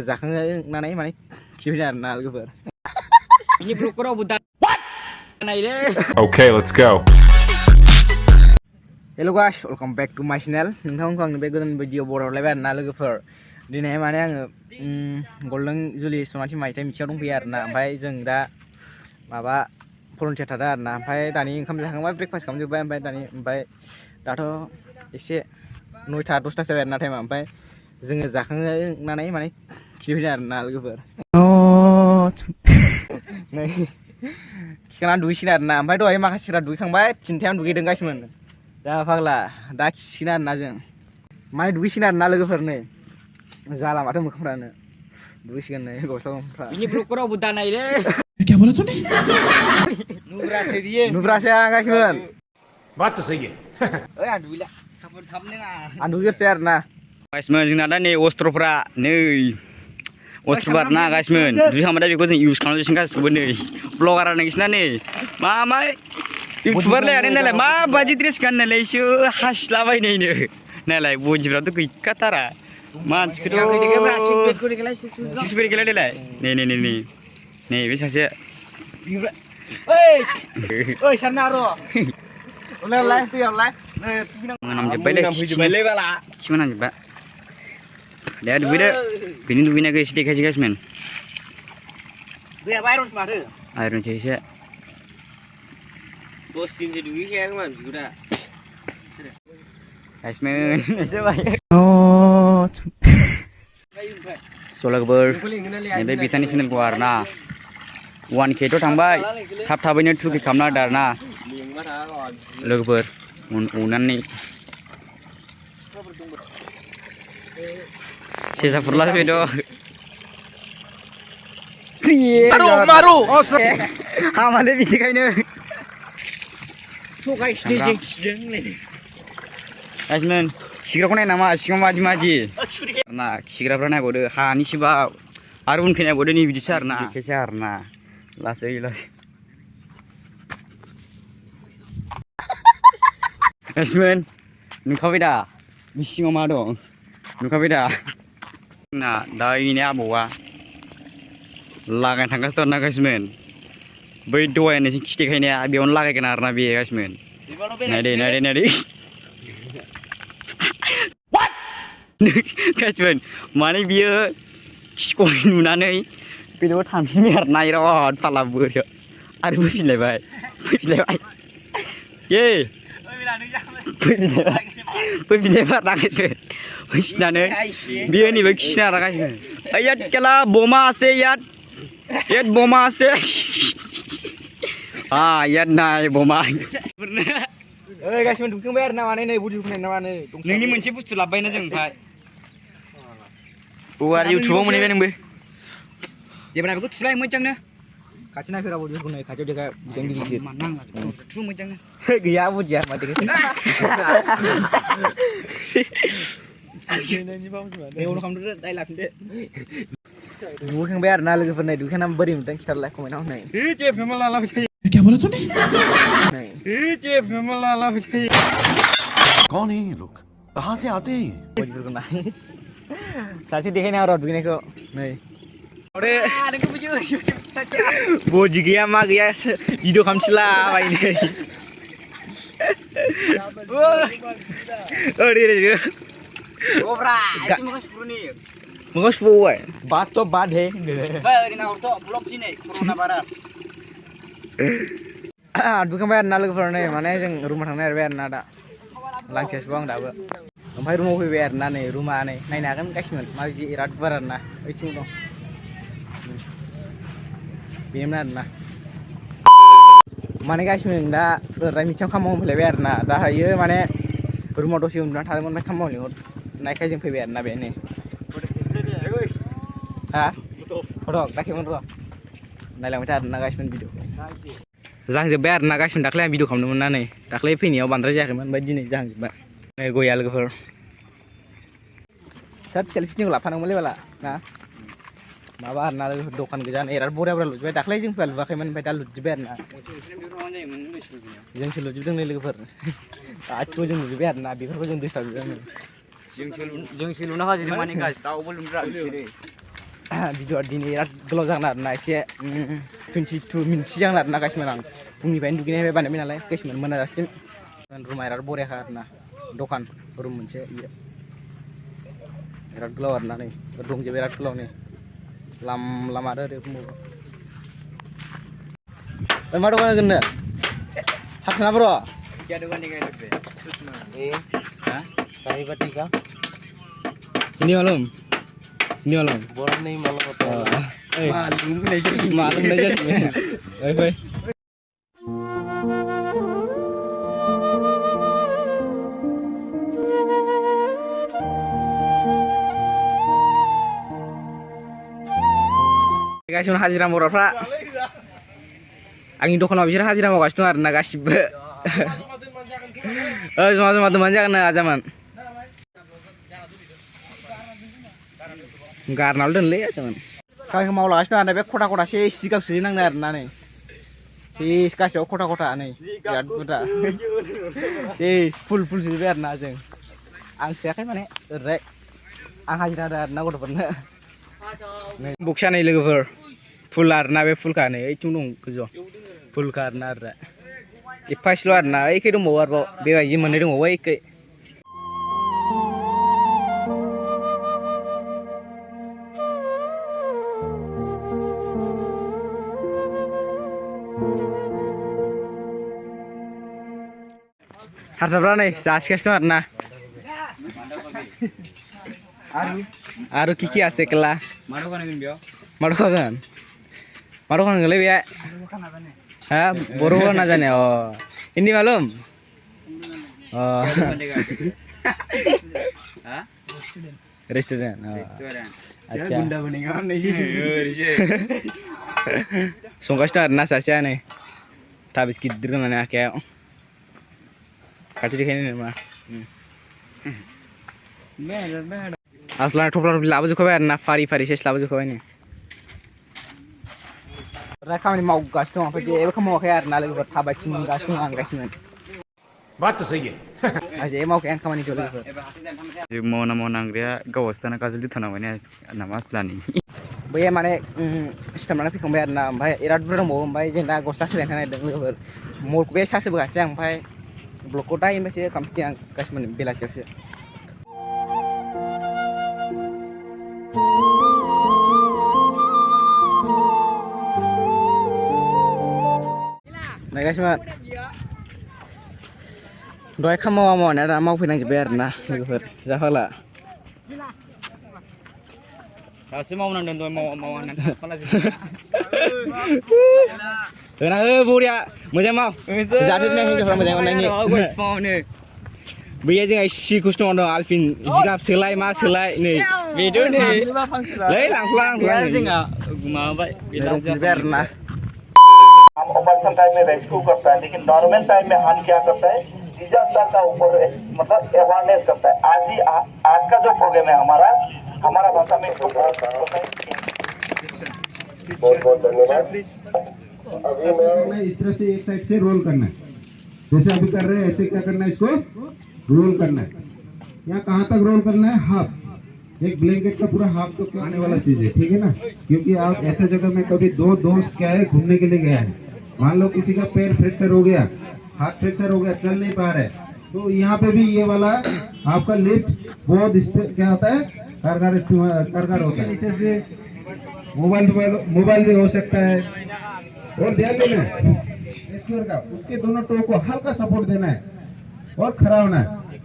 जाखांनानै माने खिफैदों आरोना लोगोफोर बिनि ब्लगफोरावबो नायलै Okay, let's go. Hello guys, welcome back to my channel. नोंथांमोनखौ आंनि बे गोदान भिडिअ बरायलायबाय आरोना लोगोफोर दिनै माने आङो गल्डेन जुबलि सनाथि मायथाइ मिथियाव दंफैयो आरोना ओमफ्राय जों दा माबा भलन्टियार थादों आरोना ओमफ्राय दानि ओंखाम जाखांबाय ब्रेकफास्ट खालामजोब्बाय ओमफ्राय दाथ' एसे 9टा 10ता जाबाय आरोना टाइमा ओमफ्राय जोङो जाखांनानै माने खिफैदों आरोना लोगोफोर नै खिखांनानै दुगैसिगोन आरोना ओमफ्राय दहाय माखासेफ्रा दुगैखांबाय 3टायावनो दुगैदोंगासिमोन दा फाग्ला दा खिसिगोन आरोना जों माने दुगैसिगोन आरोना लोगोफोर नै जाला माथो मोखांफ्रानो दुगैसिगोन नै गस्ला लंपेन्टफ्रा बिनि ब्लगफोरावबो दा नायलै क्या बोला तूने नुब्रासो आंगासिमोन बात तो सही है ओइ आं दुगैला सापर्ट खालामनो आं दुगैसै आरोना गाइसमोन जोंना दा नै अस्त्रफ्रा नै अस्त्रबार ना गाइसमोन दुगैखांबाथाय बेखौ जों इउज खालामजोबसिगोन गासिबो नै ब्लगार नोंसिना नै मा इउटुबारलाय आरो नालाय माबायदि ड्रेस गाननायलायसो हास्लाबायनायनो नालाय बदिफ्राथ' गैखाथारा मानसिखौथ' सिक्सपेक गेलाय देलाय नै बे सासे ओइ सारना र' उनावलाय फैयावलाय मोनामजोब्बायलै खिमोनामजोब्बाय दे दुगैदो बिनि दुगैनायखौ एसे देखायसै गाइसमोन दैयाबो आयरनसो माथो आयरनसो एसे 10 दिनसो दुगैखायाखैमोन बिगुरा गाइसमोन एसे बायो सलागोबर नैबे बिथांनि चेनेलखौ आरोना 1K थ' थांबाय थाबैनो 2K खालामना होदो आरोना लोगोफोर अननानै सेसाफोरला फैद' मारु हामालै बिदिखायनो गाइसमोन खिग्राखौ नाय नामा सिगां मादि ना खिग्राफ्रा नायबावदो हानि सिबाव आरो उनखै नायबावदो नै बिदिसो आरोना बेखायसो आरोना लासै गाइसमोन नुखाबाय दा बे सिङाव मा दं नुखाबाय दा ना दा इनि आबौआ लागायनो थांगासिनो दं ना गाइसमोन बै दहाय नोंसिनि खि देखायनाया बेयावनो लागायगोन आरोना बे गाइसमोन नायदो गाइसमोन माने बियो खिखौ नुनानै बेनाव थांफिनबाय आरोना बिराद फाला बोरो आरो फैफिनलायबाय ये फैफिनलायबाय आरोना गाइसमोन फैफिननानै बियो नैबे खिसिना आरोना गाइसमोन याद केला बमा आसे याद बमा आसे याद नाय बमा ओइ गाइसमोन दुगैखांबाय आरोना माने नै बुदिखौ नाय नामा नै नोंनि मोनसे बुस्थु लाबोबायना जों ओमफ्राय आरो इउटुबाव मोनहैबाय नोंबो जेब्ला बेखौ थुलाय मोजांनो खाथि नायफेरा बुदिखौ नै खाथियाव देखा जों गिदिर थु मोजांनो गैया बुदिया मा देखा दुगैखांबाय आरोना लोगोफोर नै दुगैखांनानै बोरै मोनदों खिथालाय कमेन्टआव होनाय क्या बोला तूने कौन है ये लोग कहाँ से आते हैं सासे देखायना र' दुगैनायखौ नै बदि गैया मा गैया भिडिअ खालामसैलाबायनै मोखां सुबावबाय बात हे दुगैखांबाय आरोना लोगोफोर नै माने जों रुमाव थांनो नागिरबाय आरोना दा लांथियासोबाव आं दाबो ओमफ्राय रुमाव फैबाय आरोना नै रुमा नै नायनो हागोन गासिमोन माबायदि बिराद गुवार आरोना ओइथिं दं बेनोमोन आरोना माने गासिमोन दा ओरैनो मिथियाव खामानि फैलायबाय आरोना दाहायो माने रुमाव दसे उन्दुना थादोंमोन ओमफ्राय खामानि लिंहरनायखाय जों फैबाय आरोना बेनो हा फटक दाखिमोन र' नायलांबाय था आरोना गासिमोन भिडिअ जाहांजोब्बाय आरोना गासिमोन दाख्लै आं भिडिअ खालामदोंमोन ना नै दाख्लै फैनायाव बांद्राय जायाखैमोन ओमफ्राय दिनै जाहांजोब्बाय नै गया लोगोफोर सोर सेल्फिनिखौ लाफानांगौमोनलै बाला ना माबा आरोना लोगोफोर दखान गोजा बिराद बरिया लुजोब्बाय दाख्लै जों फैबा लुवाखैमोन ओमफ्राय दा लुजोब्बाय आरोना जोंसो लुजोबदों नै लोगोफोर गासिबो जों लुजोब्बाय आरोना बेफोरखौ जों डिस्टार्ब जोंसो लुना होजोबदों माने गासिबो रावबो लुनो रोङा बिसोरो भिडिअआ दिनै बिराद गोलाव जागोन आरोना एसे 22 मिनिटसो जागोन आरोना गाइसमोन आं फुंनिफ्रायनो दुगैनायनिफ्राय बानायबाय नालाय गाइसमोन मोनाजासिम रुमा बिराद बरियाखा आरोना दखान रुम मोनसे इयो बिराद गोलाव आरोना नै दंजोबो बिराद गोलाव नै लामा आरो ओरै बुंबावो मा दखान होगोन नो हारसिङा बर' क्या दुकान दिखाई दे हां काई बाटी का ini malam boran नहीं malam होता मालूम नहीं जैसे भाई guys हाजिरा मावग्राफ्रा आंनि दखानाव बिसोर हाजिरा मावगासिनो दं आरोना गासिबो जमा दोनबानो जागोन आजामान गारनाल दोनलै आजामान खामानिखौ मावलागासिनो दं आरो बे खथा खथा सेस जिगाब सोनांदों आरोना नै सेस गासैयाव खथा खथा नै बिराद बुरजा सेस फुल सोजोब्बाय आरोना जों आं सोआखै माने ओरैजाय आं हाजिरा होदों आरोना गथ'फोरनो बक्सा नै लोगोफोर फुल आरोना बे फुलखा नै ओइथिं दं गोजौआव फुलखा आरोना आरो एफासेल' आरोना ओइखै दंबावो आरोबाव बेबायदि मोननै दंबावो ओइखै हारसाफ्रा नै जासिगासिनो दं आरोना आरो कि আছে केला मा दखान होगोन बेयाव मा दखान होगोनलै बे हा बर' ना जाने हिन्दी मालूम रेस्टुरेंट अच्छा संगासिनो आरोना सासेया नै थाबिस गिदिर होनानै आखायाव खाथि देखायनो नामा आसला थफ्ला लाबोजोबखाबाय आरोना फारि सेस लाबोजोबखाबाय नै दा खामानि मावगासिनो दं ओमफ्राय जेबो खामानि मावाखै आरोना लोगोफोर थाबायथिंगासिनो दं आं गासिनो बात तो सही है जेबो मावाखै आं खामानिखौ लोगोफोर मावनांग्राया गावहासो थाना काजलि थानांबाय नामा आसलानि बैया माने सिथाबनानै फैखांबाय आरोना ओमफ्राय बिराद बुरजा दंबावो ओमफ्राय जों दा गस्ला सोलायनो नागिरदों लोगोफोर मलखौ बे सासो बोगासिनो आं ओमफ्राय ब्लगखौ टाइमनिफ्रायसो खालामफिनदों आं गासिबो बेलासियावसो गासिबो दहाय खामानि मावनाया दा मावफैनांजोब्बाय आरोना लोगोफोर जाफाला दासो मावनांदों दहाय मावनानै होनाङो बरिया मोजां माव जाहाथे हिनजावफ्रा मोजां मोननायनि बैया जोंहा सि खस्थ' मावदों आलफिन जिगाब सोलाय मा सोलाय नै बेथ' नै लांफ्ला जोंहा माबाबाय आरोना हम ऑपरेशन टाइम में रेस्क्यू करता है लेकिन नॉर्मल टाइम में हम क्या करता है डिजास्टर का ऊपर मतलब अवेयरनेस करता है आज का जो प्रोग्राम है हमारा भाषा में इसको बहुत धन्यवाद अभी मैं इस तरह से एक साइड से रोल करना है जैसे अभी कर रहे हैं ऐसे क्या करना है इसको रोल करना है यहाँ कहाँ तक रोल करना है हाफ एक ब्लैंकेट का पूरा हाफ तो आने वाला चीज है ठीक है ना क्योंकि आप ऐसे जगह में कभी दो दोस्त क्या है घूमने के लिए गया है मान लो किसी का पैर फ्रैक्चर हो गया हाथ फ्रैक्चर हो गया चल नहीं पा रहे तो यहाँ पे भी ये वाला आपका लिफ्ट बहुत क्या होता है कारगर होता है जैसे मोबाइल भी हो सकता है और ध्यान देना है उसके दोनों टो को हल्का सपोर्ट देना है और खड़ा होना है